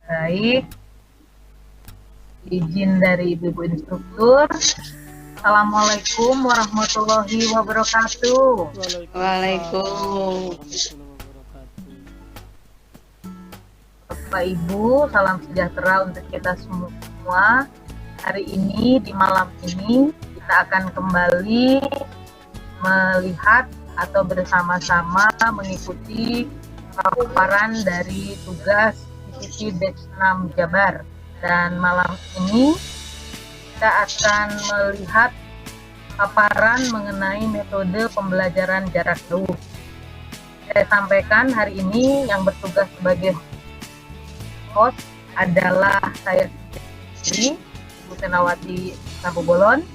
Baik, izin dari Ibu Instruktur. Assalamualaikum warahmatullahi wabarakatuh. Waalaikumsalam. Bapak Ibu, salam sejahtera untuk kita semua. Hari ini, di malam ini, kita akan kembali melihat atau bersama-sama mengikuti paparan dari tugas divisi Deks6 Jabar. Dan malam ini kita akan melihat paparan mengenai metode pembelajaran jarak jauh. Saya sampaikan hari ini yang bertugas sebagai host adalah saya sendiri, Ibu Senawati Sabobolon.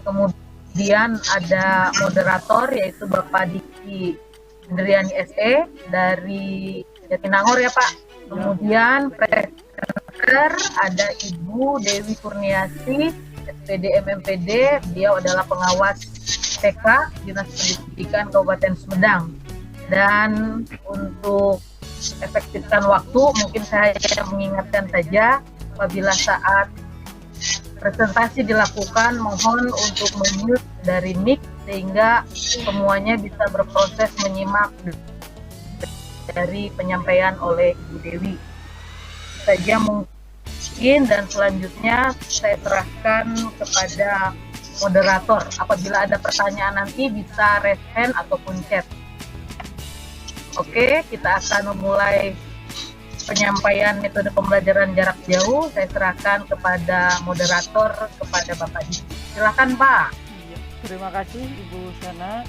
Kemudian ada moderator yaitu Bapak Diki Indriani SE dari Jatinangor ya Pak. Kemudian presenter ada Ibu Dewi Kurniasi SPD MMPD, beliau adalah pengawas TK Dinas Pendidikan Kabupaten Sumedang. Dan untuk efektifkan waktu, mungkin saya mengingatkan saja apabila saat presentasi dilakukan, mohon untuk mute dari mic sehingga semuanya bisa berproses menyimak dari penyampaian oleh Ibu Dewi. Saja mungkin, dan selanjutnya saya serahkan kepada moderator. Apabila ada pertanyaan nanti bisa raise hand ataupun chat. Oke, kita akan memulai penyampaian metode pembelajaran jarak jauh. Saya serahkan kepada moderator, kepada Bapak Diki. Silakan Pak. Terima kasih Ibu Sana,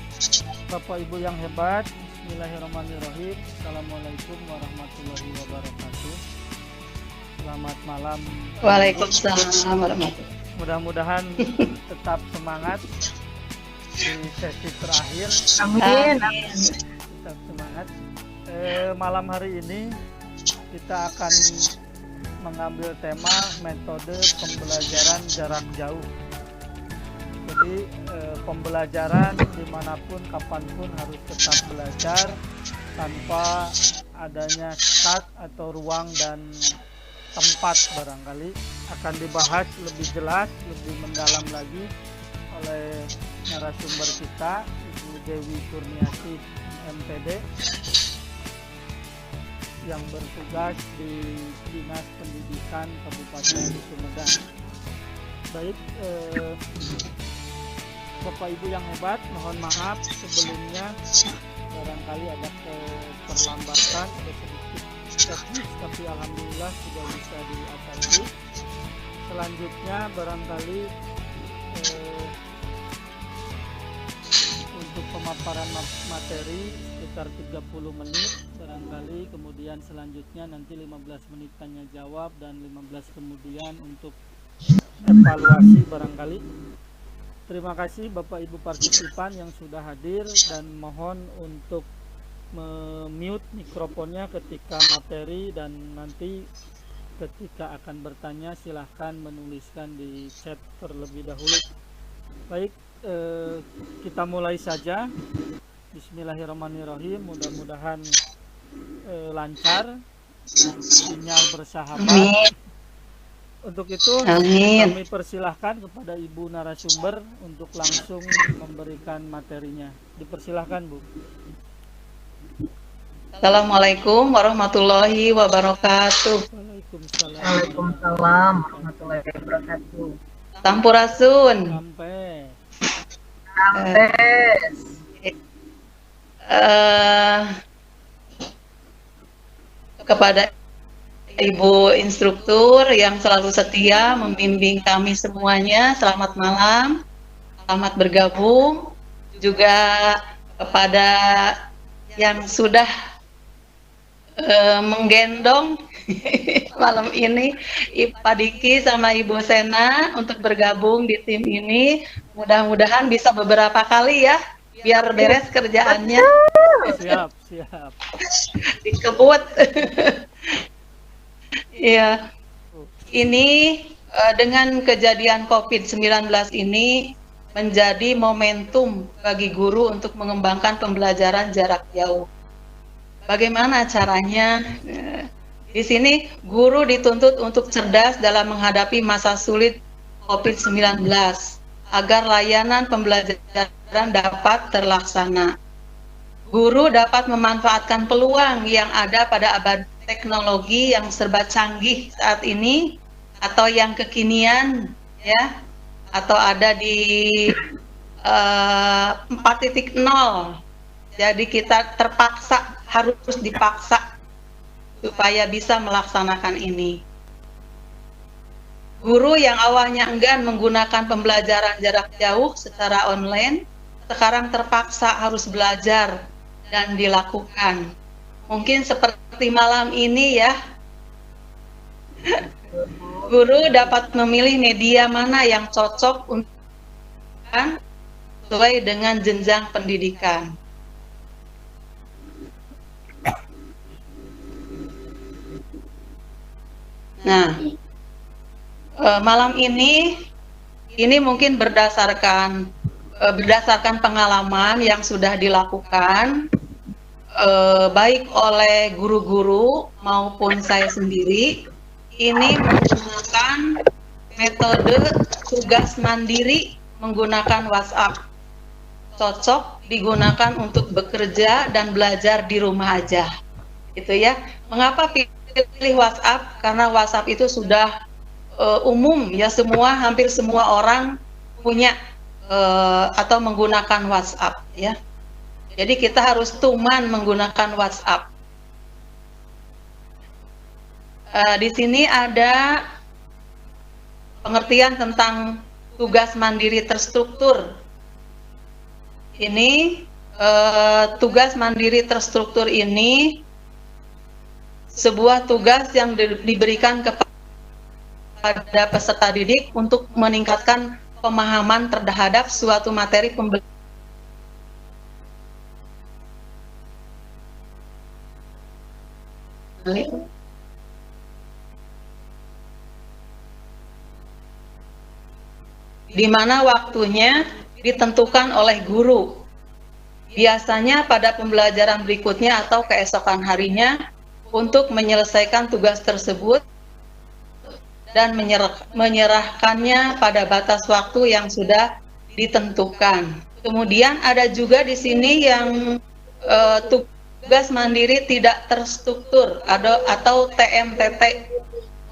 Bapak Ibu yang hebat. Bismillahirrahmanirrahim. Assalamualaikum warahmatullahi wabarakatuh. Selamat malam. Waalaikumsalam warahmatullahi. Mudah-mudahan tetap semangat di sesi terakhir. Amin. Tetap semangat. Malam hari ini kita akan mengambil tema metode pembelajaran jarak jauh. Jadi pembelajaran dimanapun, kapanpun harus tetap belajar tanpa adanya sekat atau ruang dan tempat. Barangkali akan dibahas lebih jelas, lebih mendalam lagi oleh narasumber kita, Ibu Dewi Kurniasi MPD, yang bertugas di Dinas Pendidikan Kabupaten Sumedang. Baik, Bapak Ibu yang hebat, mohon maaf sebelumnya barangkali ada keterlambatan, ada sedikit teknis, tapi alhamdulillah sudah bisa diatasi. Selanjutnya barangkali untuk pemaparan materi sekitar 30 menit barangkali, kemudian selanjutnya nanti 15 menit tanya jawab dan 15 kemudian untuk evaluasi barangkali. Terima kasih Bapak Ibu partisipan yang sudah hadir, dan mohon untuk mute mikrofonnya ketika materi, dan nanti ketika akan bertanya silahkan menuliskan di chat terlebih dahulu. Baik, kita mulai saja. Bismillahirrahmanirrahim. Mudah-mudahan lancar, sinyal bersahabat. Amin. Untuk itu Amin. kami persilahkan kepada Ibu narasumber untuk langsung memberikan materinya. Dipersilahkan Bu. Assalamualaikum warahmatullahi wabarakatuh. Waalaikumsalam. Waalaikumsalam warahmatullahi wabarakatuh. Sampurasun. Sampai. Ampes. Kepada Ibu Instruktur yang selalu setia membimbing kami semuanya, selamat malam, selamat bergabung. Juga kepada yang sudah menggendong malam ini, Pak Diki sama Ibu Sena untuk bergabung di tim ini. Mudah-mudahan bisa beberapa kali ya, biar beres kerjaannya. Siap. Dikebut. Iya, ini dengan kejadian COVID-19 ini menjadi momentum bagi guru untuk mengembangkan pembelajaran jarak jauh. Bagaimana caranya? Di sini guru dituntut untuk cerdas dalam menghadapi masa sulit COVID-19 agar layanan pembelajaran dapat terlaksana. Guru dapat memanfaatkan peluang yang ada pada abad teknologi yang serba canggih saat ini atau yang kekinian, ya, atau ada di 4.0. Jadi kita terpaksa, harus dipaksa supaya bisa melaksanakan ini. Guru yang awalnya enggan menggunakan pembelajaran jarak jauh secara online, sekarang terpaksa harus belajar dan dilakukan. Mungkin seperti malam ini ya, guru dapat memilih media mana yang cocok untuk sesuai dengan jenjang pendidikan. Nah, malam ini mungkin berdasarkan pengalaman yang sudah dilakukan baik oleh guru-guru maupun saya sendiri. Ini menggunakan metode tugas mandiri menggunakan WhatsApp. Cocok digunakan untuk bekerja dan belajar di rumah aja. Gitu ya. Mengapa pilih WhatsApp? Karena WhatsApp itu sudah umum ya, hampir semua orang punya atau menggunakan WhatsApp ya. Jadi kita harus tuman menggunakan WhatsApp. Di sini ada pengertian tentang tugas mandiri terstruktur. Ini tugas mandiri terstruktur ini sebuah tugas yang diberikan kepada peserta didik untuk meningkatkan pemahaman terhadap suatu materi pembelajaran. Di mana waktunya ditentukan oleh guru. Biasanya pada pembelajaran berikutnya atau keesokan harinya untuk menyelesaikan tugas tersebut dan menyerahkannya pada batas waktu yang sudah ditentukan. Kemudian ada juga di sini yang tugas mandiri tidak terstruktur atau TMTT,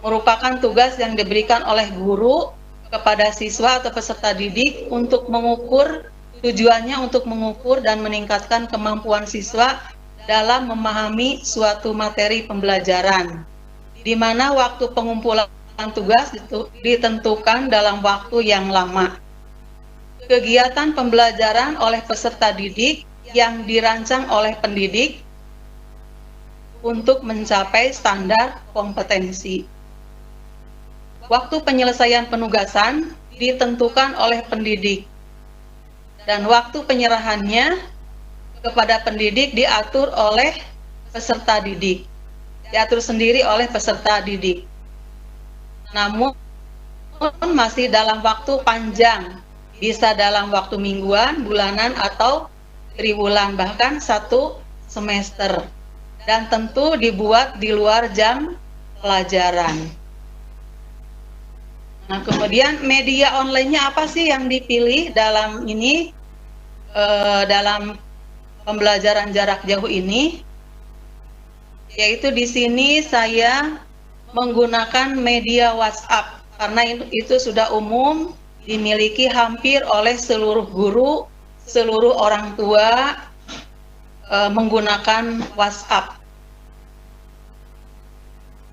merupakan tugas yang diberikan oleh guru kepada siswa atau peserta didik untuk mengukur, tujuannya untuk mengukur dan meningkatkan kemampuan siswa dalam memahami suatu materi pembelajaran, di mana waktu pengumpulan tugas itu ditentukan dalam waktu yang lama. Kegiatan pembelajaran oleh peserta didik yang dirancang oleh pendidik untuk mencapai standar kompetensi. Waktu penyelesaian penugasan ditentukan oleh pendidik, dan waktu penyerahannya kepada pendidik diatur oleh peserta didik, diatur sendiri oleh peserta didik. Namun masih dalam waktu panjang, bisa dalam waktu mingguan, bulanan, atau triwulan, bahkan 1 semester, dan tentu dibuat di luar jam pelajaran. Nah, kemudian media online-nya apa sih yang dipilih dalam ini, dalam pembelajaran jarak jauh ini? Yaitu di sini saya menggunakan media WhatsApp, karena itu sudah umum dimiliki hampir oleh seluruh guru, seluruh orang tua menggunakan WhatsApp.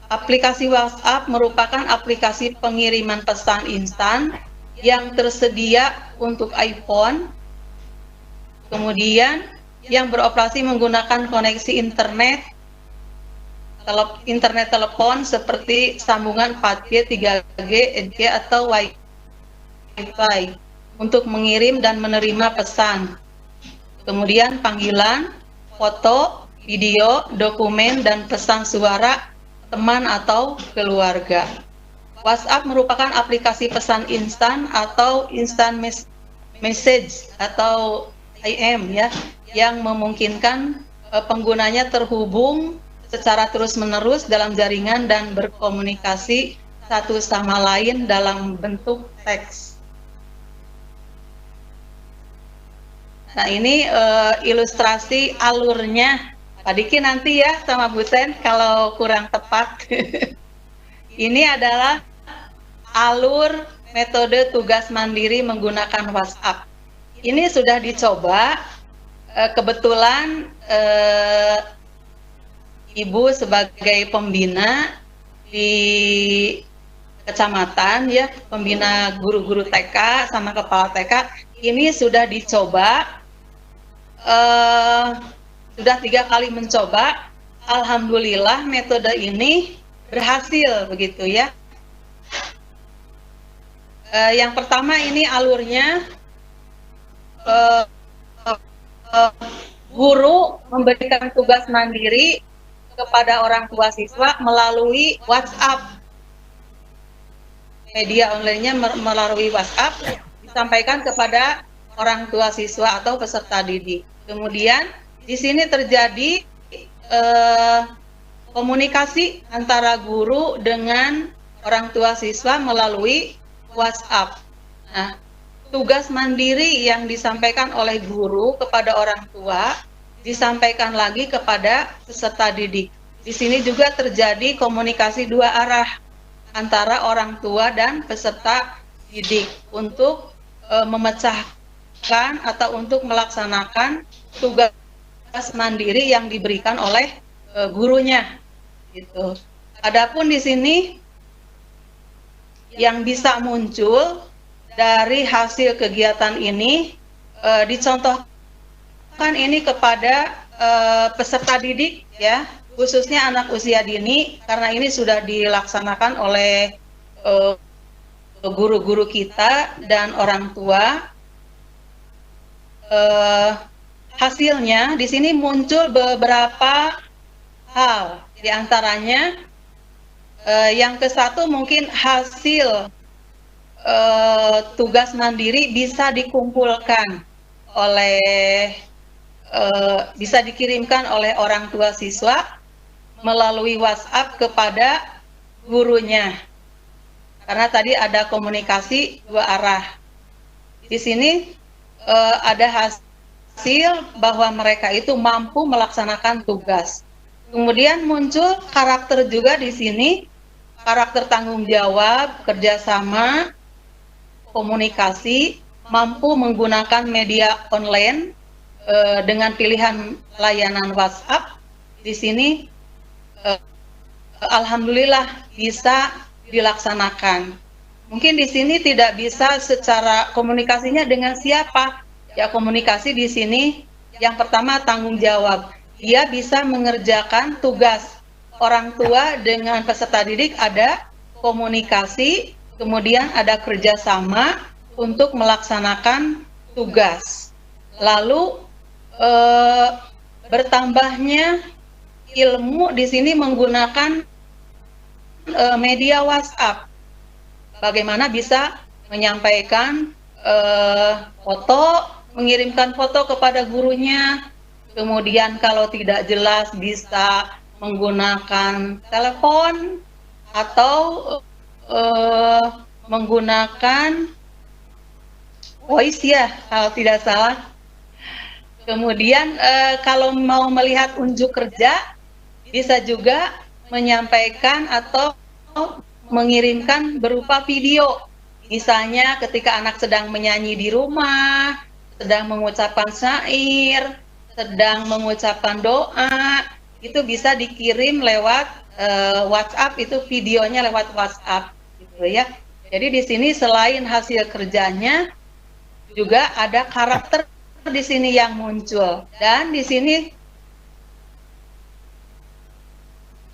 Aplikasi WhatsApp merupakan aplikasi pengiriman pesan instan yang tersedia untuk iPhone, kemudian yang beroperasi menggunakan koneksi internet telepon seperti sambungan 4G, 3G, 4G atau Wi-Fi untuk mengirim dan menerima pesan. Kemudian panggilan, foto, video, dokumen, dan pesan suara teman atau keluarga. WhatsApp merupakan aplikasi pesan instan atau instant message atau IM ya, yang memungkinkan penggunanya terhubung secara terus-menerus dalam jaringan dan berkomunikasi satu sama lain dalam bentuk teks. Nah, ini ilustrasi alurnya. Pak Diki nanti ya sama Bu Sen kalau kurang tepat. Ini adalah alur metode tugas mandiri menggunakan WhatsApp. Ini sudah dicoba. Kebetulan Ibu sebagai pembina di kecamatan ya, pembina guru-guru TK sama kepala TK, ini sudah dicoba, sudah 3 kali mencoba. Alhamdulillah metode ini berhasil begitu ya. Yang pertama ini alurnya, guru memberikan tugas mandiri kepada orang tua siswa melalui WhatsApp. Media online-nya melalui WhatsApp disampaikan kepada orang tua siswa atau peserta didik. Kemudian di sini terjadi komunikasi antara guru dengan orang tua siswa melalui WhatsApp. Nah, tugas mandiri yang disampaikan oleh guru kepada orang tua disampaikan lagi kepada peserta didik. Di sini juga terjadi komunikasi 2 arah antara orang tua dan peserta didik untuk memecahkan atau untuk melaksanakan tugas mandiri yang diberikan oleh gurunya. Gitu. Adapun di sini yang bisa muncul dari hasil kegiatan ini dicontohkan ini kepada peserta didik ya, khususnya anak usia dini, karena ini sudah dilaksanakan oleh guru-guru kita dan orang tua. Hasilnya di sini muncul beberapa hal, di antaranya yang ke-1 mungkin hasil tugas mandiri bisa dikumpulkan oleh bisa dikirimkan oleh orang tua siswa melalui WhatsApp kepada gurunya, karena tadi ada komunikasi 2 arah. Di sini ada hasil bahwa mereka itu mampu melaksanakan tugas. Kemudian muncul karakter juga di sini, karakter tanggung jawab, kerjasama, komunikasi, mampu menggunakan media online dengan pilihan layanan WhatsApp. Di sini alhamdulillah bisa dilaksanakan. Mungkin di sini tidak bisa secara komunikasinya dengan siapa. Ya, komunikasi di sini yang pertama tanggung jawab. Dia bisa mengerjakan tugas. Orang tua dengan peserta didik ada komunikasi, kemudian ada kerjasama untuk melaksanakan tugas. Lalu bertambahnya ilmu di sini menggunakan media WhatsApp. Bagaimana bisa menyampaikan foto, mengirimkan foto kepada gurunya. Kemudian kalau tidak jelas bisa menggunakan telepon atau menggunakan voice ya, kalau tidak salah. Kemudian kalau mau melihat unjuk kerja, bisa juga menyampaikan atau mengirimkan berupa video. Misalnya ketika anak sedang menyanyi di rumah, sedang mengucapkan syair, sedang mengucapkan doa, itu bisa dikirim lewat WhatsApp, itu videonya lewat WhatsApp, gitu ya. Jadi di sini selain hasil kerjanya, juga ada karakter di sini yang muncul, dan di sini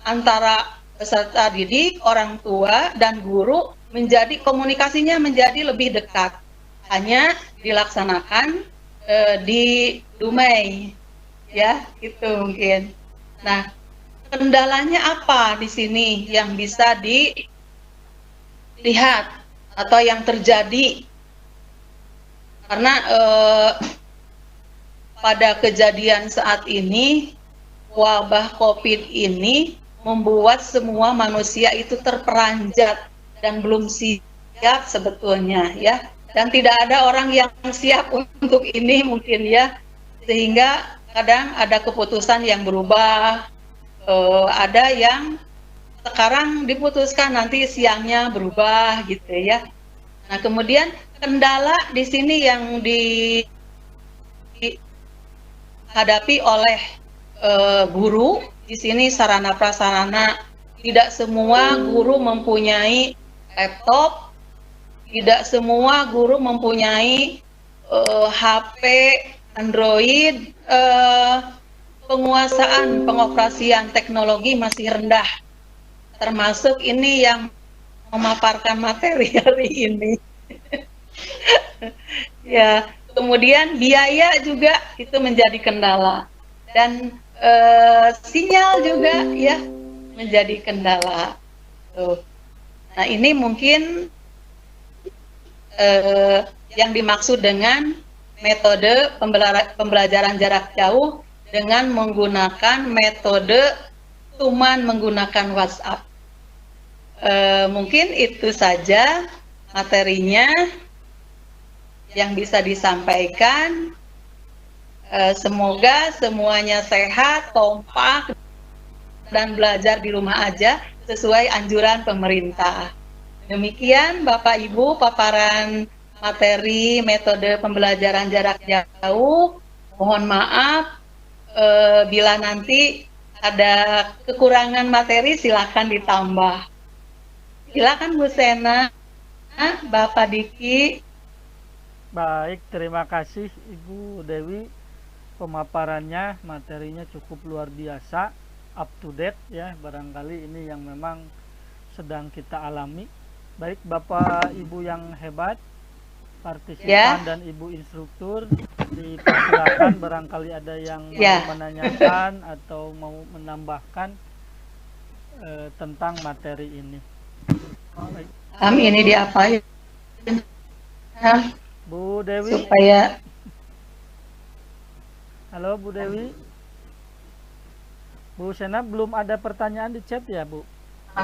antara peserta didik, orang tua, dan guru menjadi komunikasinya menjadi lebih dekat. Hanya dilaksanakan di Dumai, ya, itu mungkin. Nah, kendalanya apa di sini yang bisa dilihat atau yang terjadi? Karena pada kejadian saat ini wabah COVID ini membuat semua manusia itu terperanjat dan belum siap sebetulnya ya. Dan tidak ada orang yang siap untuk ini mungkin ya. Sehingga kadang ada keputusan yang berubah, ada yang sekarang diputuskan nanti siangnya berubah gitu ya. Nah, kemudian kendala di sini yang dihadapi oleh guru di sini sarana prasarana, tidak semua guru mempunyai laptop, tidak semua guru mempunyai HP Android, penguasaan pengoperasian teknologi masih rendah, termasuk ini yang memaparkan materi hari ini. Ya, kemudian biaya juga itu menjadi kendala, dan sinyal juga ya menjadi kendala. Tuh. Nah, ini mungkin yang dimaksud dengan metode pembelajaran jarak jauh dengan menggunakan metode cuman menggunakan WhatsApp. Mungkin itu saja materinya yang bisa disampaikan. Semoga semuanya sehat, kompak, dan belajar di rumah aja sesuai anjuran pemerintah. Demikian Bapak Ibu paparan materi metode pembelajaran jarak jauh. Mohon maaf bila nanti ada kekurangan materi, silakan ditambah. Silakan Bu Sena, Bapak Diki. Baik, terima kasih Ibu Dewi. Pemaparannya, materinya cukup luar biasa, up to date ya. Barangkali ini yang memang sedang kita alami. Baik Bapak Ibu yang hebat, partisipan dan Ibu instruktur, dipersilakan barangkali ada yang mau menanyakan atau mau menambahkan tentang materi ini. Baik. Ini diapain? Bu Dewi. Supaya. Halo Bu Dewi. Bu Sena, belum ada pertanyaan di chat ya Bu?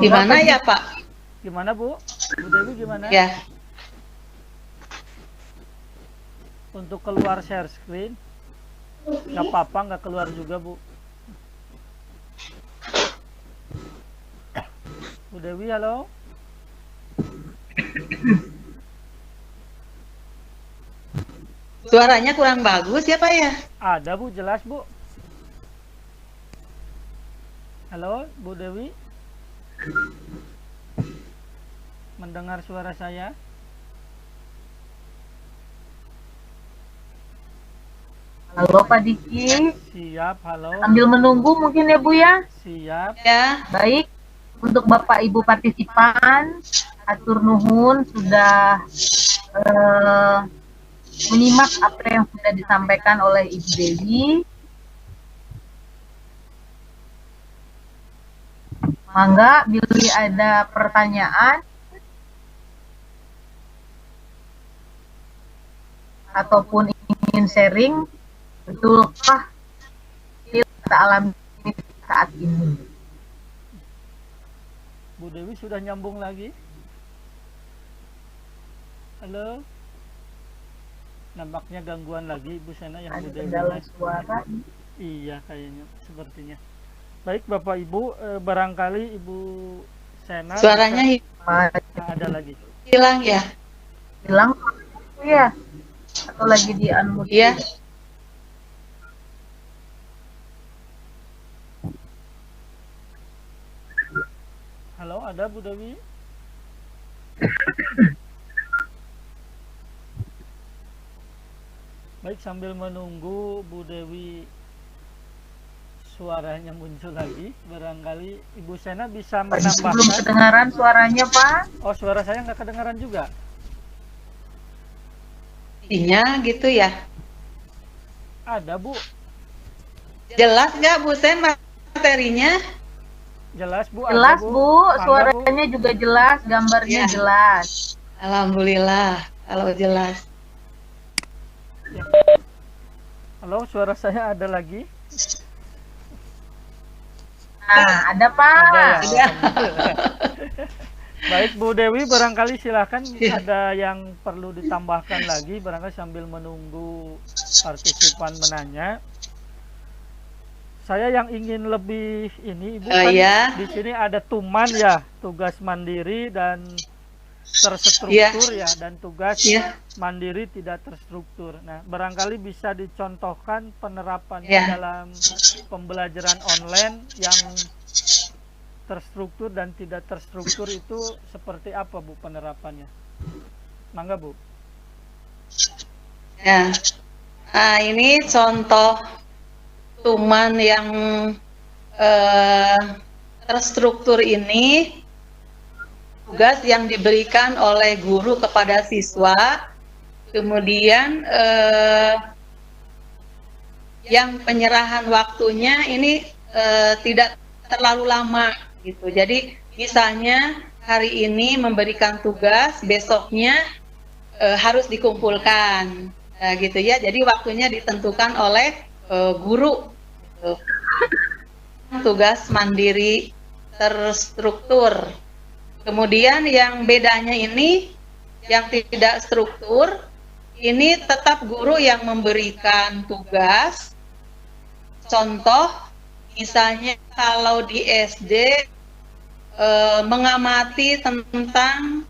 Gimana ya Pak? Gimana Bu? Bu Dewi gimana? Ya. Untuk keluar share screen, nggak apa-apa, nggak keluar juga Bu. Bu Dewi, halo. Suaranya kurang bagus ya Pak ya? Ada Bu, jelas Bu. Halo Bu Dewi, mendengar suara saya? Halo Pak Diki. Siap, halo. Sambil menunggu mungkin ya Bu ya? Siap. Ya. Baik, untuk Bapak Ibu partisipan, atur nuhun sudah menyimak apa yang sudah disampaikan oleh Ibu Dewi. Mangga, bila ada pertanyaan ataupun ingin sharing, betulkah kita alami saat ini? Bu Dewi sudah nyambung lagi? Halo? Nampaknya gangguan lagi Ibu Sena yang Ada Bu Dewi. kendala suara. Iya kayaknya, sepertinya. Baik Bapak Ibu, barangkali Ibu Sena Suaranya ada lagi. hilang ya? Hilang ya? Atau lagi di unmute? Iya. Halo, ada Bu Dewi? Baik, sambil menunggu Bu Dewi suaranya muncul lagi, barangkali Ibu Sena bisa menambahkan. Belum kedengaran suaranya Pak? Oh, suara saya nggak kedengaran juga? Iya gitu ya? Ada Bu. Jelas nggak Bu Sen materinya? Jelas Bu. Jelas ada, Bu, suaranya juga jelas, gambarnya jelas. Alhamdulillah, kalau jelas. Ya. Halo, suara saya ada lagi? Nah, ada Pak. Ada ya. Ada. Baik Bu Dewi, barangkali silakan Iya. ada yang perlu ditambahkan lagi, barangkali sambil menunggu partisipan menanya. Saya yang ingin lebih ini Ibu kan Ya. di sini ada tuman ya, tugas mandiri dan terstruktur ya, dan tugas Iya. mandiri tidak terstruktur. Nah, barangkali bisa dicontohkan penerapannya Iya. dalam pembelajaran online yang terstruktur dan tidak terstruktur itu seperti apa Bu penerapannya? Mangga Bu. Ya. Nah, ini contoh tuman yang terstruktur ini tugas yang diberikan oleh guru kepada siswa, kemudian yang penyerahan waktunya ini tidak terlalu lama gitu. Jadi misalnya hari ini memberikan tugas, besoknya harus dikumpulkan gitu ya. Jadi waktunya ditentukan oleh guru gitu. Tugas mandiri terstruktur. Kemudian yang bedanya ini yang tidak struktur, ini tetap guru yang memberikan tugas. Contoh, misalnya kalau di SD mengamati tentang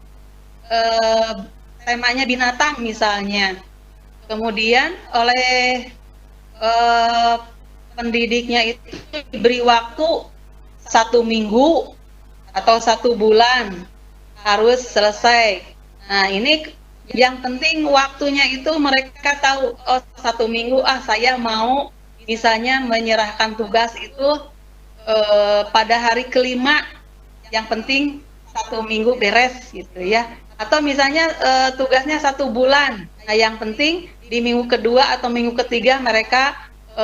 temanya binatang misalnya, kemudian oleh pendidiknya itu diberi waktu 1 minggu atau 1 bulan harus selesai. Nah, ini yang penting waktunya itu mereka tahu, oh 1 minggu saya mau misalnya menyerahkan tugas itu pada hari kelima, yang penting 1 minggu beres gitu ya. Atau misalnya tugasnya 1 bulan, nah yang penting di minggu kedua atau minggu ketiga mereka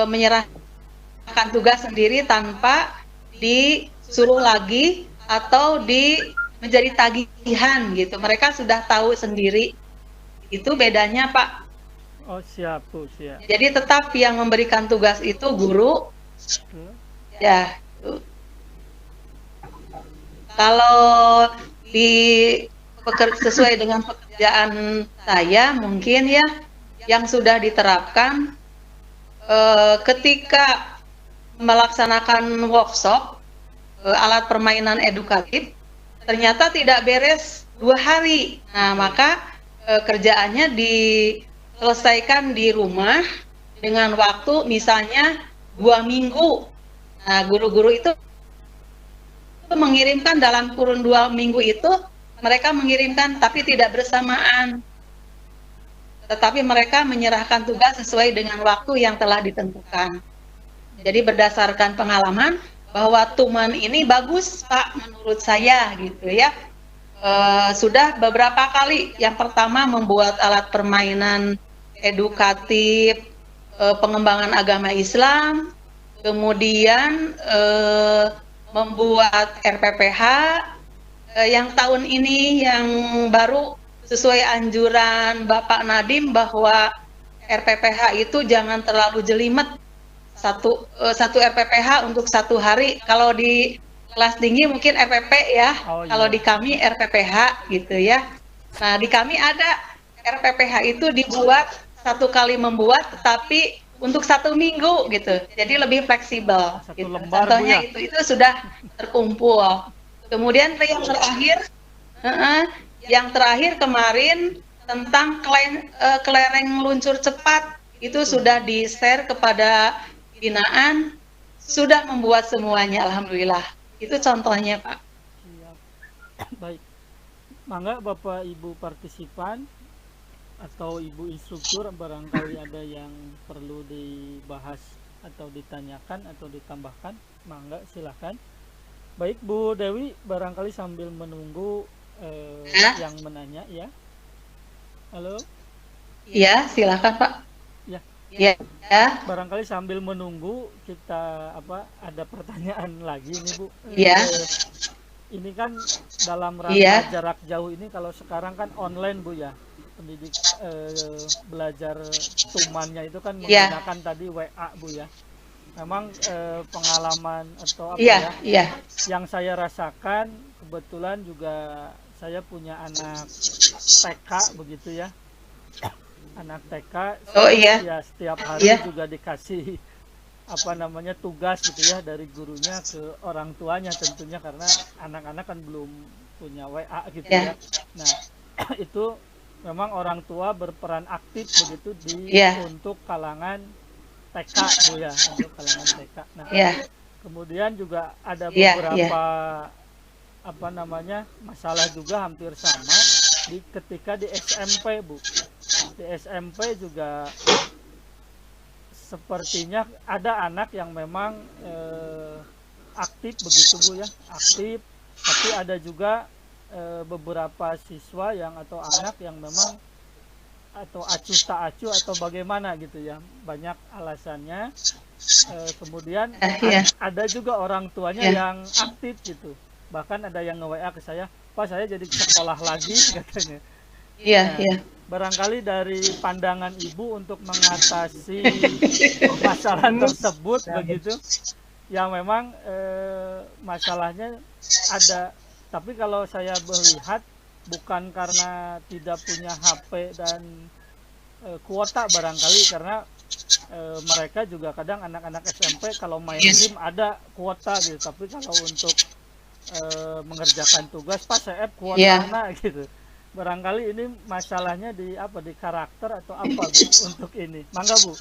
menyerahkan tugas sendiri tanpa disuruh lagi atau menjadi tagihan gitu. Mereka sudah tahu sendiri. Itu bedanya Pak. Oh siap Bu, siap. Jadi tetap yang memberikan tugas itu guru. Ya. Kalau sesuai dengan pekerjaan saya mungkin ya yang sudah diterapkan ketika melaksanakan workshop alat permainan edukatif ternyata tidak beres 2 hari. Nah, maka kerjaannya diselesaikan di rumah dengan waktu misalnya 2 minggu. Nah, guru-guru itu mengirimkan dalam kurun 2 minggu itu mereka mengirimkan tapi tidak bersamaan. Tetapi mereka menyerahkan tugas sesuai dengan waktu yang telah ditentukan. Jadi berdasarkan pengalaman bahwa tuman ini bagus Pak menurut saya gitu ya. Sudah beberapa kali, yang pertama membuat alat permainan edukatif pengembangan agama Islam, kemudian membuat RPPH yang tahun ini yang baru sesuai anjuran Bapak Nadiem bahwa RPPH itu jangan terlalu jelimet, satu RPPH untuk 1 hari. Kalau di kelas tinggi mungkin RPP ya, kalau di kami RPPH gitu ya. Nah, di kami ada RPPH itu dibuat 1 kali membuat, tapi untuk 1 minggu gitu, jadi lebih fleksibel. Gitu. Contohnya itu sudah terkumpul. Kemudian yang terakhir kemarin tentang kelereng luncur cepat itu sudah di-share kepada binaan, sudah membuat semuanya, alhamdulillah. Itu contohnya Pak. Siap. Baik, mangga Bapak Ibu partisipan atau Ibu instruktur barangkali ada yang perlu dibahas atau ditanyakan atau ditambahkan, mangga silahkan. Baik Bu Dewi, barangkali sambil menunggu yang menanya ya. Halo. Iya, silakan Pak. Ya. Ya. Barangkali sambil menunggu kita ada pertanyaan lagi nih Bu. Iya. Ini kan dalam rangka jarak jauh ini, kalau sekarang kan online Bu ya. Pendidik belajar tumannya itu kan menggunakan tadi WA Bu ya. memang pengalaman atau apa Iya, ya iya, yang saya rasakan, kebetulan juga saya punya anak TK begitu ya, anak TK. oh iya, Ya setiap hari iya, juga dikasih apa namanya tugas gitu ya dari gurunya ke orang tuanya tentunya, karena anak-anak kan belum punya WA gitu iya, ya. Nah itu memang orang tua berperan aktif begitu iya, untuk kalangan TK Bu ya, untuk kalangan TK. Nah iya, kemudian juga ada iya, iya, beberapa apa namanya masalah juga hampir sama ketika di SMP Bu. Di SMP juga sepertinya ada anak yang memang aktif begitu Bu ya, aktif, tapi ada juga beberapa siswa yang atau anak yang memang atau acuh tak acuh atau bagaimana gitu ya, banyak alasannya. Kemudian iya, ada juga orang tuanya iya, yang aktif gitu, bahkan ada yang nge-WA ke saya, Pak saya jadi sekolah lagi katanya. iya, Nah, iya, barangkali dari pandangan ibu untuk mengatasi masalah tersebut begitu, yang memang masalahnya ada, tapi kalau saya melihat bukan karena tidak punya HP dan kuota barangkali, karena mereka juga kadang anak-anak SMP kalau main game ada kuota gitu, tapi kalau untuk mengerjakan tugas Pak saya kuota iya. gitu. Barangkali ini masalahnya di apa, di karakter atau apa Bu untuk ini. Mangga Bu.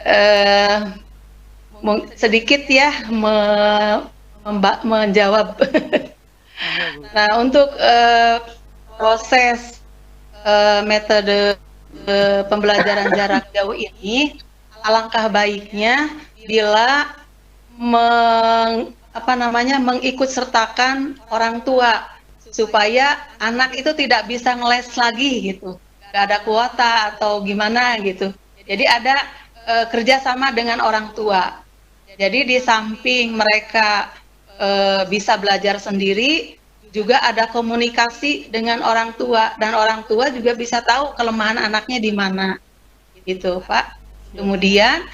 Eh, sedikit ya menjawab. Mangga Bu. Nah, untuk proses metode pembelajaran jarak jauh ini, alangkah baiknya bila mengikut sertakan orang tua supaya anak itu tidak bisa ngeles lagi gitu, nggak ada kuota atau gimana gitu. Jadi ada kerjasama dengan orang tua. Jadi di samping mereka bisa belajar sendiri, juga ada komunikasi dengan orang tua, dan orang tua juga bisa tahu kelemahan anaknya di mana, gitu Pak. Kemudian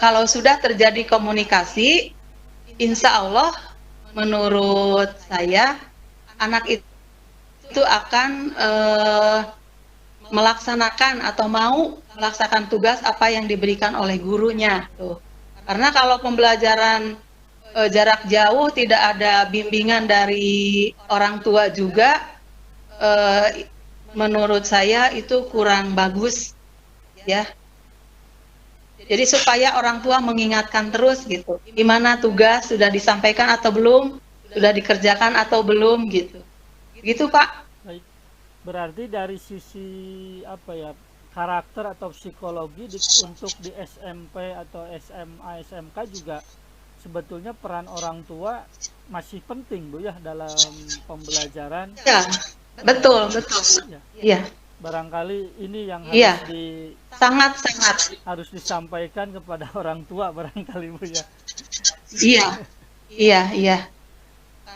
kalau sudah terjadi komunikasi, insya Allah menurut saya anak itu akan melaksanakan atau mau melaksanakan tugas apa yang diberikan oleh gurunya tuh. Karena kalau pembelajaran jarak jauh tidak ada bimbingan dari orang tua juga, menurut saya itu kurang bagus ya. Jadi supaya orang tua mengingatkan terus gitu, gimana tugas sudah disampaikan atau belum, sudah dikerjakan atau belum gitu. Gitu Pak. Baik. Berarti dari sisi apa ya, karakter atau psikologi untuk di SMP atau SMA SMK juga sebetulnya peran orang tua masih penting Bu ya dalam pembelajaran. Ya, betul, betul. Ya. Iya. Barangkali ini yang Iya. harus Sangat. disampaikan kepada orang tua barangkali Bu ya. Iya. Iya, iya.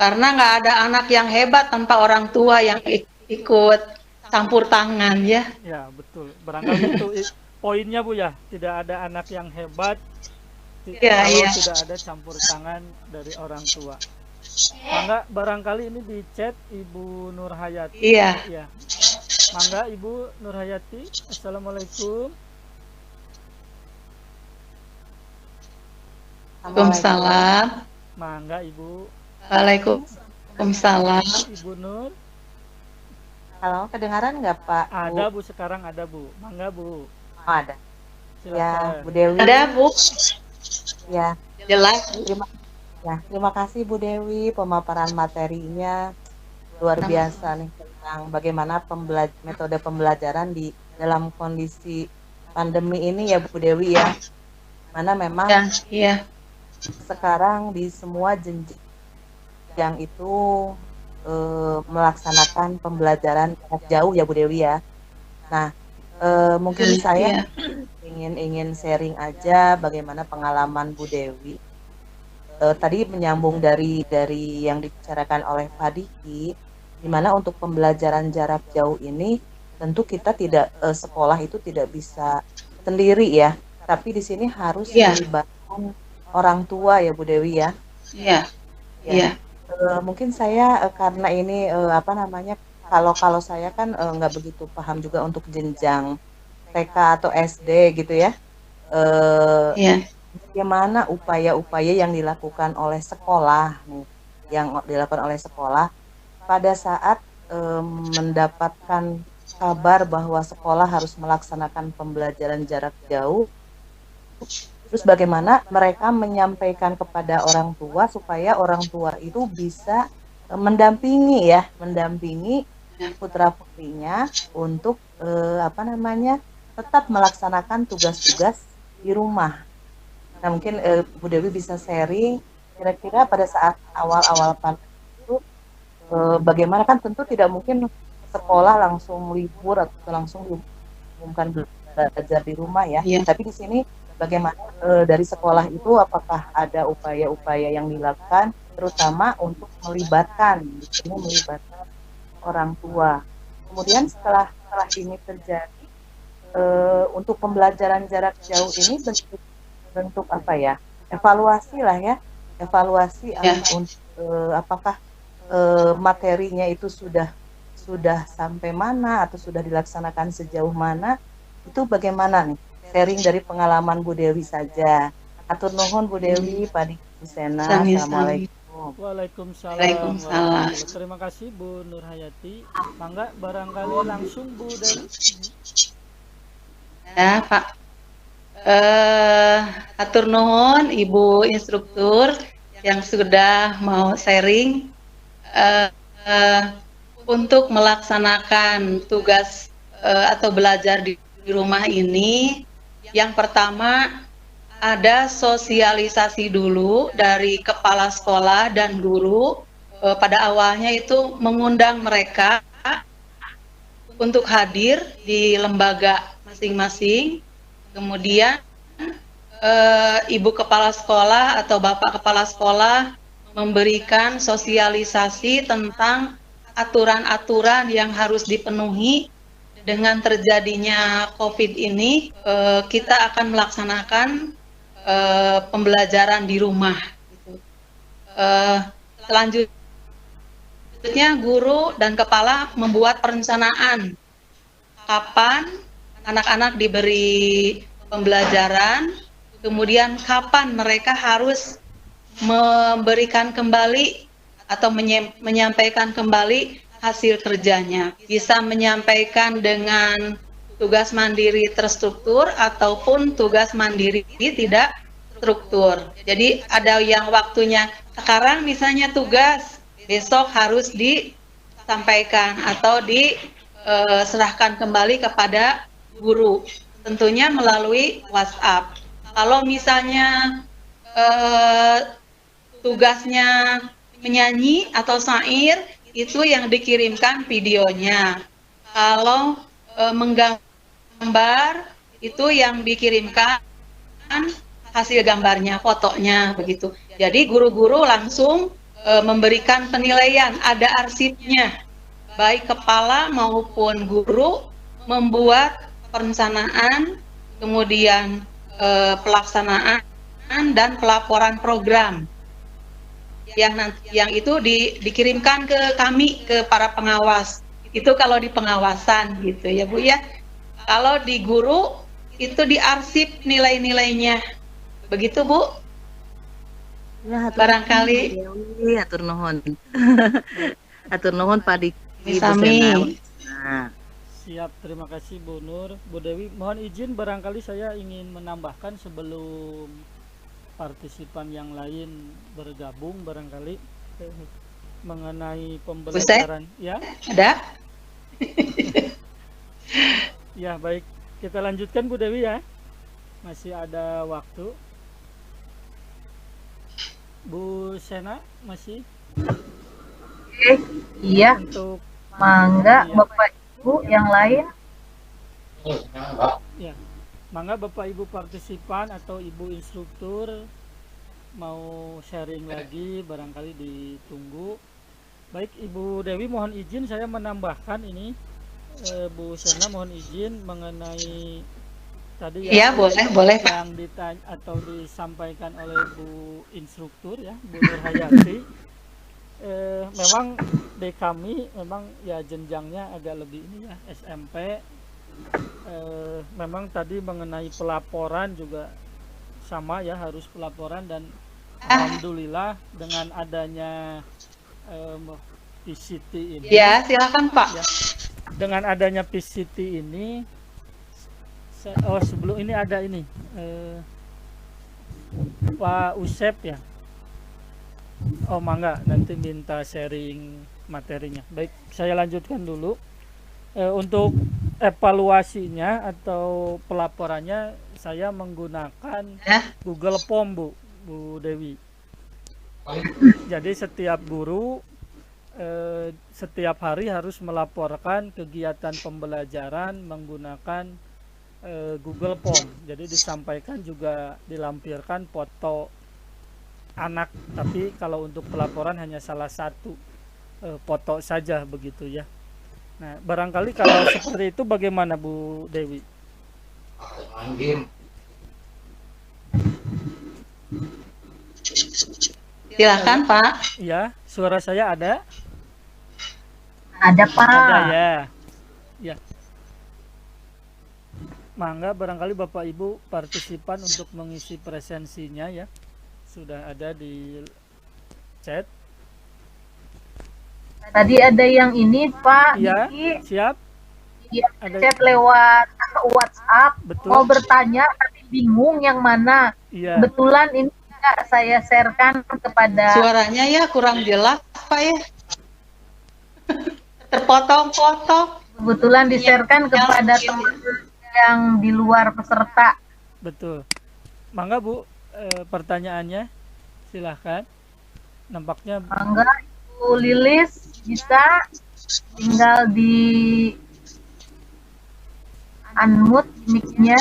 Karena nggak ada anak yang hebat tanpa orang tua yang ikut campur tangan ya. Ya, betul. Barangkali itu poinnya Bu ya. Tidak ada anak yang hebat Iya, kalau iya. tidak ada campur tangan dari orang tua. Mangga, barangkali ini di chat Ibu Nurhayati. Iya. Ya. Mangga Ibu Nurhayati. Assalamualaikum. Waalaikumsalam. Mangga Ibu. Waalaikumsalam. Ibu Nur. Halo, kedengaran nggak Pak? Ada Bu, sekarang ada Bu. Mangga Bu. Oh, ada. Ya, Silakan. Bu Dewi. Ada Bu? Ya, Jelas. terima kasih Bu Dewi, pemaparan materinya luar biasa nih tentang bagaimana metode pembelajaran di dalam kondisi pandemi ini ya Bu Dewi ya. Mana memang Ya, iya. sekarang di semua jenjang itu melaksanakan pembelajaran jarak jauh ya Bu Dewi ya. Nah, mungkin saya ingin sharing aja bagaimana pengalaman Bu Dewi. Tadi menyambung dari yang dibicarakan oleh Pak Diki, di mana untuk pembelajaran jarak jauh ini tentu kita tidak sekolah itu tidak bisa, kita sendiri ya, tapi di sini harus Iya, melibatkan orang tua ya Bu Dewi ya. iya, Ya, iya, mungkin saya karena ini apa namanya, kalau saya kan nggak begitu paham juga untuk jenjang TK atau SD gitu ya. Eh, iya, Bagaimana upaya-upaya yang dilakukan oleh sekolah nih, yang dilakukan oleh sekolah pada saat mendapatkan kabar bahwa sekolah harus melaksanakan pembelajaran jarak jauh, terus bagaimana mereka menyampaikan kepada orang tua supaya orang tua itu bisa mendampingi iya, putra-putrinya untuk apa namanya, tetap melaksanakan tugas-tugas di rumah. Nah, mungkin Bu Dewi bisa sharing kira-kira pada saat awal-awal pandemi itu bagaimana, kan tentu tidak mungkin sekolah langsung libur atau langsung diumumkan belajar di rumah ya. iya. Tapi di sini bagaimana dari sekolah itu apakah ada upaya-upaya yang dilakukan terutama untuk melibatkan orang tua. Kemudian setelah ini terjadi untuk pembelajaran jarak jauh ini bentuk apa ya? Evaluasi lah ya. Evaluasi Ya. apakah materinya itu sudah sampai mana atau sudah dilaksanakan sejauh mana, itu bagaimana nih? Sharing dari pengalaman Bu Dewi saja. Atur nuhun Bu Dewi, Pak Diki, Bu Sena. Assalamualaikum. Waalaikumsalam. Waalaikumsalam. Terima kasih Bu Nur Hayati. Mangga barangkali langsung Bu Dewi. Ya, Pak. Atur nuhun Ibu instruktur yang sudah mau sharing untuk melaksanakan tugas atau belajar di rumah ini. Yang pertama ada sosialisasi dulu dari kepala sekolah dan guru. Pada awalnya itu mengundang mereka untuk hadir di lembaga masing-masing. Kemudian ibu kepala sekolah atau bapak kepala sekolah memberikan sosialisasi tentang aturan-aturan yang harus dipenuhi. Dengan terjadinya COVID ini, kita akan melaksanakan pembelajaran di rumah. Selanjutnya guru dan kepala membuat perencanaan kapan anak-anak diberi pembelajaran, kemudian kapan mereka harus memberikan kembali atau menyampaikan kembali hasil kerjanya. Bisa menyampaikan dengan tugas mandiri terstruktur ataupun tugas mandiri tidak struktur. Jadi ada yang waktunya sekarang misalnya tugas, besok harus disampaikan atau diserahkan kembali kepada guru. Tentunya melalui WhatsApp. Kalau misalnya tugasnya menyanyi atau syair, itu yang dikirimkan videonya. Kalau menggambar, itu yang dikirimkan hasil gambarnya, fotonya, begitu. Jadi guru-guru langsung memberikan penilaian, ada arsipnya. Baik kepala maupun guru membuat perencanaan, kemudian pelaksanaan dan pelaporan program. Yang itu dikirimkan ke kami, ke para pengawas. Itu kalau di pengawasan gitu ya Bu ya. Kalau di guru itu diarsip nilai-nilainya. Begitu Bu. Ya, Barangkali atur nuhun. Atur nuhun Pak Diki, Bu Sami. Sena. Siap, terima kasih Bu Nur. Bu Dewi, mohon izin barangkali saya ingin menambahkan sebelum partisipan yang lain bergabung barangkali mengenai pembelajaran. Ya, ada? ya baik, kita lanjutkan Bu Dewi ya. Masih ada waktu. Bu Sena masih Iya, untuk mangga Iya. Bapak Ibu yang lain. ya. Mangga Bapak Ibu partisipan atau Ibu instruktur mau sharing lagi barangkali ditunggu. Baik Ibu Dewi, mohon izin saya menambahkan ini, Bu Sena mohon izin mengenai Tadi Iya, boleh Pak. yang ditanya atau disampaikan oleh Bu Instruktur ya, Bu Nur Hayati, memang di kami memang ya jenjangnya agak lebih ini ya, SMP. Memang tadi mengenai pelaporan juga sama ya, harus pelaporan, dan alhamdulillah dengan adanya PCT ini. Ya, silakan Pak. Ya, dengan adanya PCT ini, sebelum ini ada ini Pak Usep ya. Oh mangga, nanti minta sharing materinya. Baik, saya lanjutkan dulu. Untuk evaluasinya atau pelaporannya saya menggunakan Google Form, Bu Dewi. Jadi setiap guru setiap hari harus melaporkan kegiatan pembelajaran menggunakan Google Form. Jadi disampaikan juga dilampirkan foto anak, tapi kalau untuk pelaporan hanya salah satu foto saja begitu ya. Nah, barangkali kalau seperti itu bagaimana Bu Dewi? Silakan Pak. Ya, suara saya ada? Ada Pak. Ada ya. Ya. Mangga barangkali Bapak Ibu partisipan untuk mengisi presensinya ya. Sudah ada di chat. Tadi ada yang ini Pak, Iya, Diki. siap. Ya, chat lewat WhatsApp. Betul. Mau bertanya tapi bingung yang mana. Iya. Kebetulan ini saya sharekan kepada. Suaranya ya kurang jelas Pak ya. Terpotong-potong. Kebetulan di-sharekan kepada teman yang di luar peserta. Betul. Mangga Bu, pertanyaannya silahkan. Nampaknya Mangga Bu Lilis bisa tinggal di unmute mic-nya.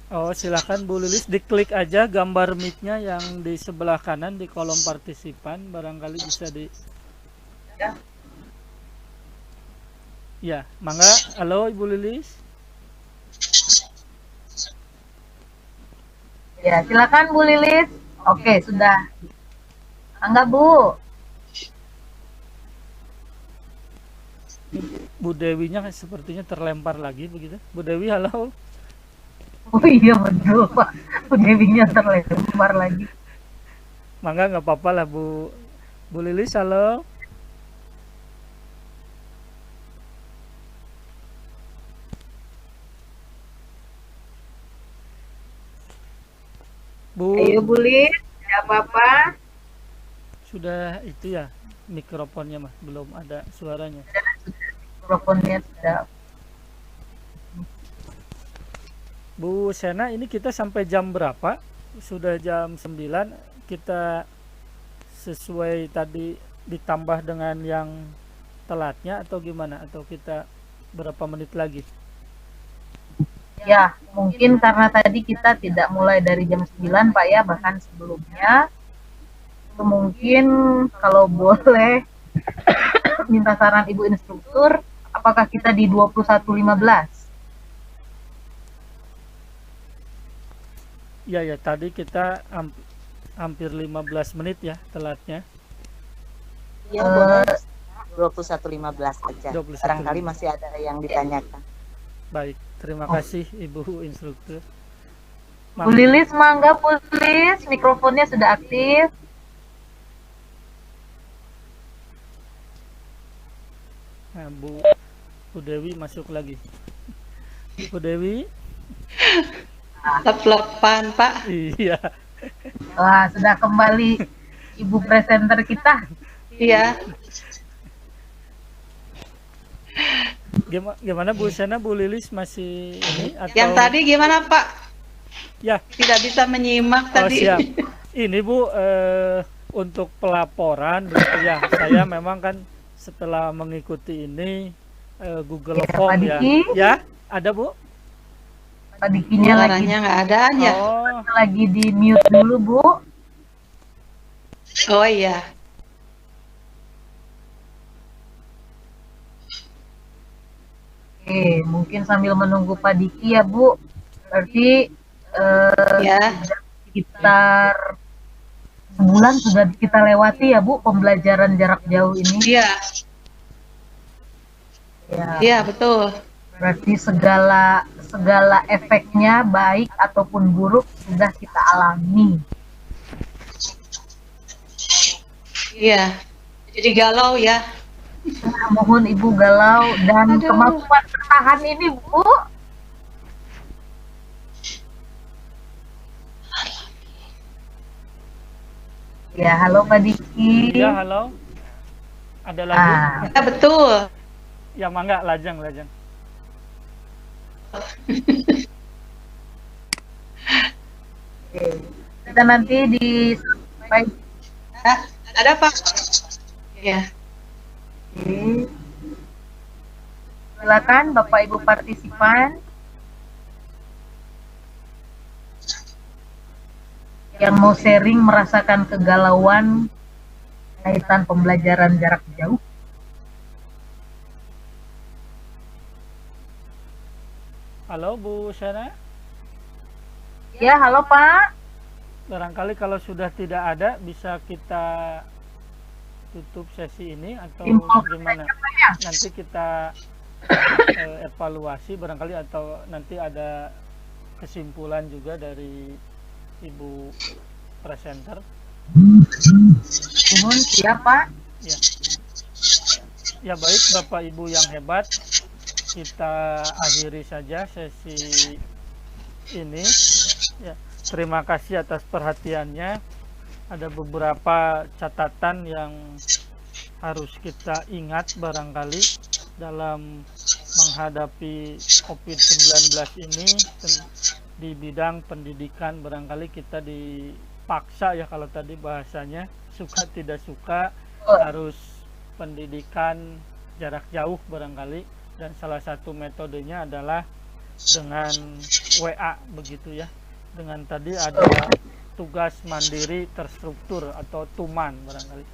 Oh, silahkan Bu Lilis, diklik aja gambar mic-nya yang di sebelah kanan di kolom partisipan, barangkali bisa di. Ya, mangga. Halo Ibu Lilis. Ya, silakan Bu Lilis. Oke, sudah. Mangga Bu. Bu Dewinya sepertinya terlempar lagi begitu. Bu Dewi, halo. Oh iya betul Pak. Bu Dewinya terlempar lagi. Mangga nggak apa-apa lah Bu. Bu Lilis, halo. Bu. Ayo Bu Lilis, tidak apa-apa. Sudah itu ya mikrofonnya mah belum ada suaranya. Mikrofonnya sudah. Bu Sena, ini kita sampai jam berapa? Sudah jam 9. Kita sesuai tadi ditambah dengan yang telatnya atau gimana? Atau kita berapa menit lagi? Ya, mungkin karena tadi kita tidak mulai dari jam 9 Pak ya, bahkan sebelumnya. Itu mungkin kalau boleh minta saran Ibu Instruktur, apakah kita di 21.15? Ya, tadi kita hampir 15 menit ya telatnya. Ya, boleh 21.15 aja. 21.15. Barangkali masih ada yang ditanyakan. Baik, terima kasih Ibu Instruktur. Bu Lilis, mangga Bu Lilis, mikrofonnya sudah aktif. Nah, Bu Dewi masuk lagi. Bu Dewi. Lep-lepan Pak. Iya. Wah, sudah kembali Ibu presenter kita. Iya. Gimana Bu Sena, Bu Lilis masih ini atau Yang tadi gimana Pak? ya? Tidak bisa menyimak tadi. Siap. Ini Bu, untuk pelaporan begitu ya. Saya memang kan setelah mengikuti ini Google Ya, Form Pak ya. Diki. Ya, ada Bu? Pak Dikinya lagi, Suaranya nggak ada ya? lagi di mute dulu Bu. Oh iya. Oke, mungkin sambil menunggu Pak Diki ya Bu, berarti Ya, sekitar sebulan sudah kita lewati ya Bu pembelajaran jarak jauh ini. iya, Ya, iya betul. berarti segala efeknya baik ataupun buruk sudah kita alami. Iya, jadi galau ya. Nah, mohon Ibu galau dan Aduh. kemampuan bertahan ini Bu. Ya, halo Pak Diki. Iya, halo. Ada lagi? Ah, Ya betul. Ya, mangga, lajang. oke. Kita nanti di Nah, ada Pak? Ya. Oke. Silakan Bapak Ibu partisipan yang mau sharing merasakan kegalauan kaitan pembelajaran jarak jauh. Halo, Bu Syana. Ya, halo Pak. Barangkali kalau sudah tidak ada, bisa kita tutup sesi ini atau Info gimana? saja, Pak, ya? Nanti kita evaluasi barangkali atau nanti ada kesimpulan juga dari Ibu presenter. Mohon siapa? Ya. Ya baik Bapak Ibu yang hebat, kita akhiri saja sesi ini. Ya, terima kasih atas perhatiannya. Ada beberapa catatan yang harus kita ingat barangkali dalam menghadapi COVID-19 ini di bidang pendidikan. Barangkali kita dipaksa ya, kalau tadi bahasanya suka tidak suka harus pendidikan jarak jauh barangkali, dan salah satu metodenya adalah dengan WA begitu ya, dengan tadi ada tugas mandiri terstruktur atau tuman barangkali.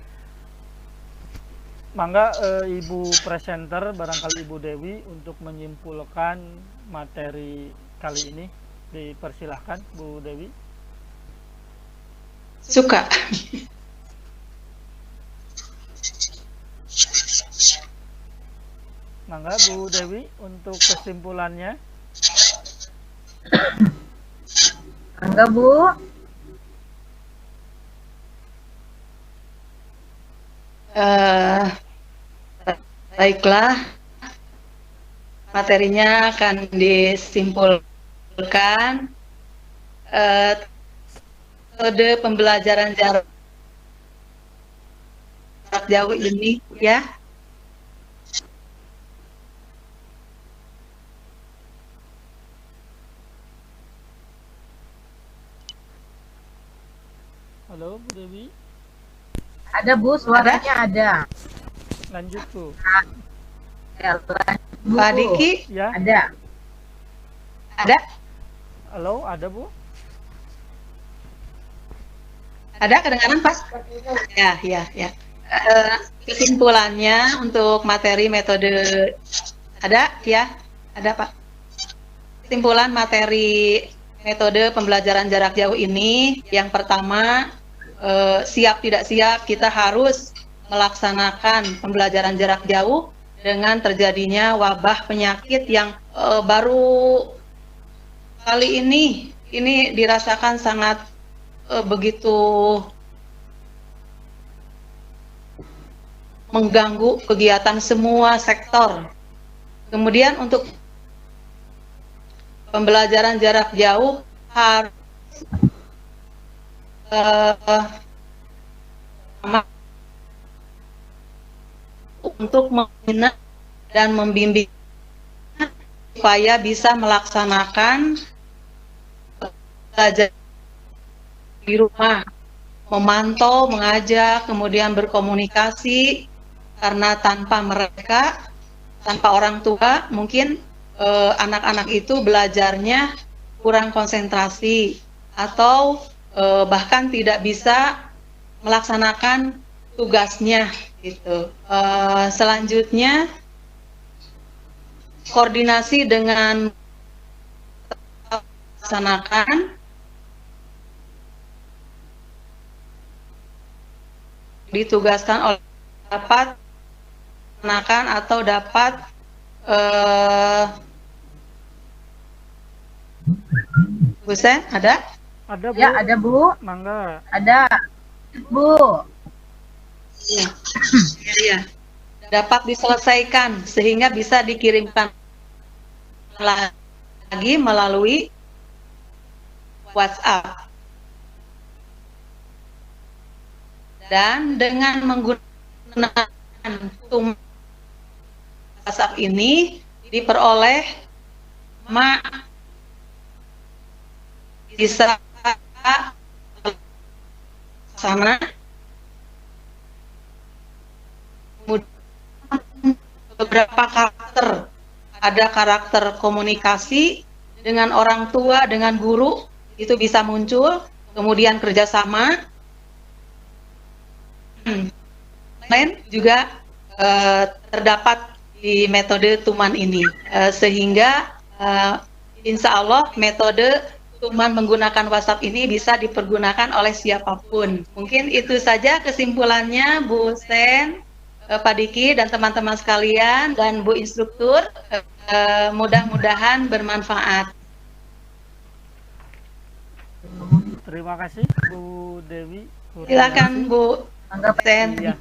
Mangga Ibu presenter, barangkali Ibu Dewi untuk menyimpulkan materi kali ini, dipersilahkan Bu Dewi. Suka. Mangga Bu Dewi untuk kesimpulannya. Enggak Bu. Baiklah, materinya akan disimpulkan. Metode pembelajaran jarak jauh ini ya. Halo Bu Dewi. Ada Bu, suaranya ada. Lanjut Bu. Ya, lanjut, Bu. Pak Diki Ya. Ada. ada? Halo, ada Bu? Ada kedengaran Pak? Ya. Kesimpulannya untuk materi metode ada ya? Ada Pak. Kesimpulan materi metode pembelajaran jarak jauh ini, yang pertama, siap tidak siap kita harus melaksanakan pembelajaran jarak jauh dengan terjadinya wabah penyakit yang baru kali ini dirasakan sangat begitu mengganggu kegiatan semua sektor. Kemudian untuk pembelajaran jarak jauh harus untuk membina dan membimbing supaya bisa melaksanakan belajar di rumah, memantau, mengajak, kemudian berkomunikasi, karena tanpa mereka, tanpa orang tua, mungkin anak-anak itu belajarnya kurang konsentrasi atau bahkan tidak bisa melaksanakan tugasnya gitu. Selanjutnya koordinasi dengan laksanakan ditugaskan oleh dapat melaksanakan atau dapat Bu Sen, ada? Ada Bu. Ya, ada Bu. Mangga. Ada Bu. Iya. Iya. Dapat diselesaikan sehingga bisa dikirimkan lagi melalui WhatsApp. Dan dengan menggunakan WhatsApp ini diperoleh bisa sana beberapa karakter, ada karakter komunikasi dengan orang tua, dengan guru, itu bisa muncul, kemudian kerjasama, lain juga terdapat di metode Tuman ini, sehingga insya Allah metode Tuman menggunakan WhatsApp ini bisa dipergunakan oleh siapapun. Mungkin itu saja kesimpulannya Bu Sen, Pak Diki dan teman-teman sekalian, dan Bu Instruktur, mudah-mudahan bermanfaat. Terima kasih Bu Dewi. Silakan Bu Sen. Iya.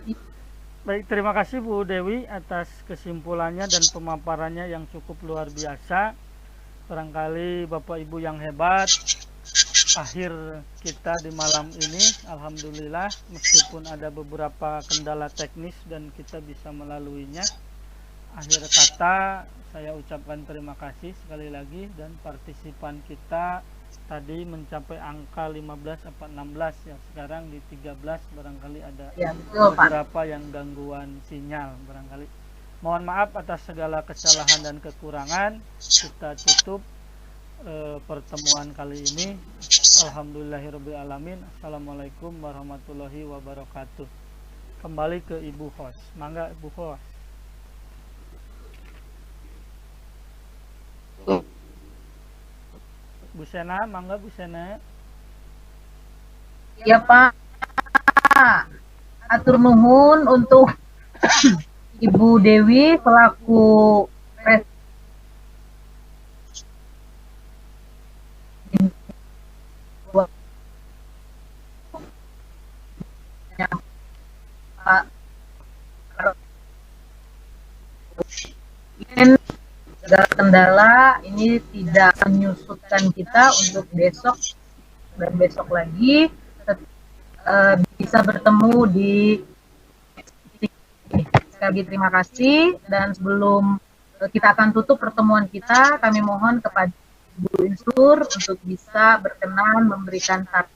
Baik, terima kasih Bu Dewi atas kesimpulannya dan pemaparannya yang cukup luar biasa. Barangkali Bapak Ibu yang hebat, akhir kita di malam ini, alhamdulillah, meskipun ada beberapa kendala teknis dan kita bisa melaluinya. Akhir kata, saya ucapkan terima kasih sekali lagi, dan partisipan kita tadi mencapai angka 15 apa 16 ya, sekarang di 13, barangkali ada Ya, betul, beberapa yang gangguan sinyal barangkali. Mohon maaf atas segala kesalahan dan kekurangan. Kita tutup pertemuan kali ini. Alhamdulillahirrabbilalamin. Assalamualaikum warahmatullahi wabarakatuh. Kembali ke Ibu host. Mangga Ibu host. Bu Sena, mangga Bu Sena. Ya Pak, atur nuhun untuk Ibu Dewi selaku segala kendala ini tidak menyusutkan kita untuk besok dan besok lagi bisa bertemu di sekali lagi terima kasih, dan sebelum kita akan tutup pertemuan kita, kami mohon kepada Bu Instruktur untuk bisa berkenan memberikan saran.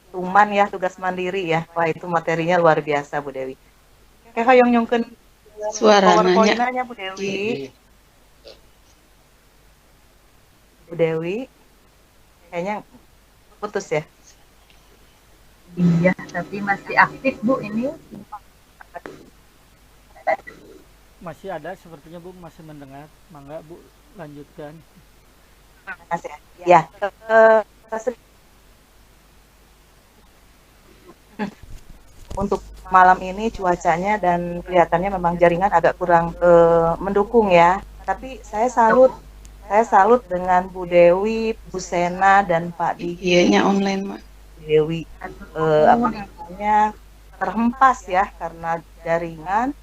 Tuman ya, tugas mandiri ya. Wah, itu materinya luar biasa Bu Dewi. Kayak hoyong nyungkeun suaranya Bu Dewi. Bu Dewi kayaknya putus ya. Iya, tapi masih aktif Bu ini. Masih ada sepertinya Bu, masih mendengar. Mangga Bu, lanjutkan. Masih ya. Untuk malam ini cuacanya dan kelihatannya memang jaringan agak kurang mendukung ya. Tapi saya salut dengan Bu Dewi, Bu Sena dan Pak Diki. Iya, online Mak. Dewi apa namanya terhempas ya karena jaringan.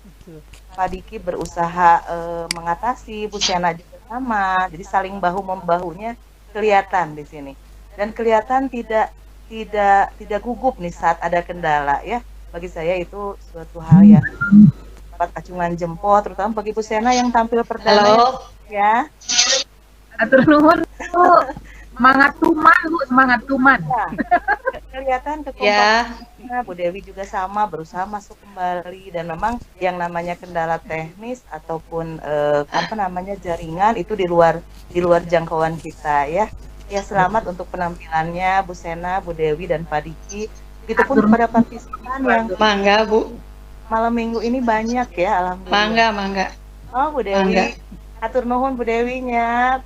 Pak Diki berusaha mengatasi, Bu Sena juga sama. Jadi saling bahu membahunya kelihatan di sini. Dan kelihatan tidak gugup nih saat ada kendala ya. Bagi saya itu suatu hal yang dapat acungan jempol, terutama bagi Bu Sena yang tampil perdana ya. Atur nuhun Bu. Semangat tuman Bu, semangat tuman. kelihatan Ya, kekompakannya. Bu Dewi juga sama, berusaha masuk kembali, dan memang yang namanya kendala teknis ataupun apa namanya jaringan itu di luar jangkauan kita ya. Ya, selamat untuk penampilannya Bu Sena, Bu Dewi, dan Pak Diki. Begitupun Atur kepada partisipan yang mangga Bu, malam minggu ini banyak ya, alhamdulillah. mangga. Oh, Bu Mangga. Dewi, atur nuhun Bu Dewinya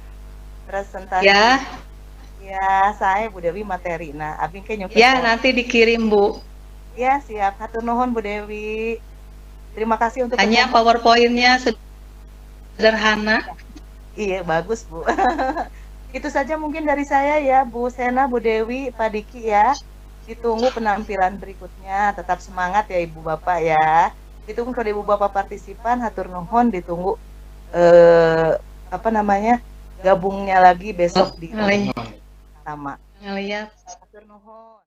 presentasi. Ya, Ya, saya Bu Dewi materi. Nah, abing ke nyuket ya saya. nanti dikirim Bu. Ya, siap. Hatur nuhun Bu Dewi. Terima kasih untuk Hanya kekompakan. PowerPoint-nya sederhana. Iya, bagus Bu. Itu saja mungkin dari saya ya, Bu Sena, Bu Dewi, Pak Diki ya. Ditunggu penampilan berikutnya. Tetap semangat ya Ibu Bapak ya. Ditunggu kalau Ibu Bapak partisipan, hatur nuhun, ditunggu apa namanya? Gabungnya lagi besok di Ngelihat. sama. Ngelihat. Hatur nuhun.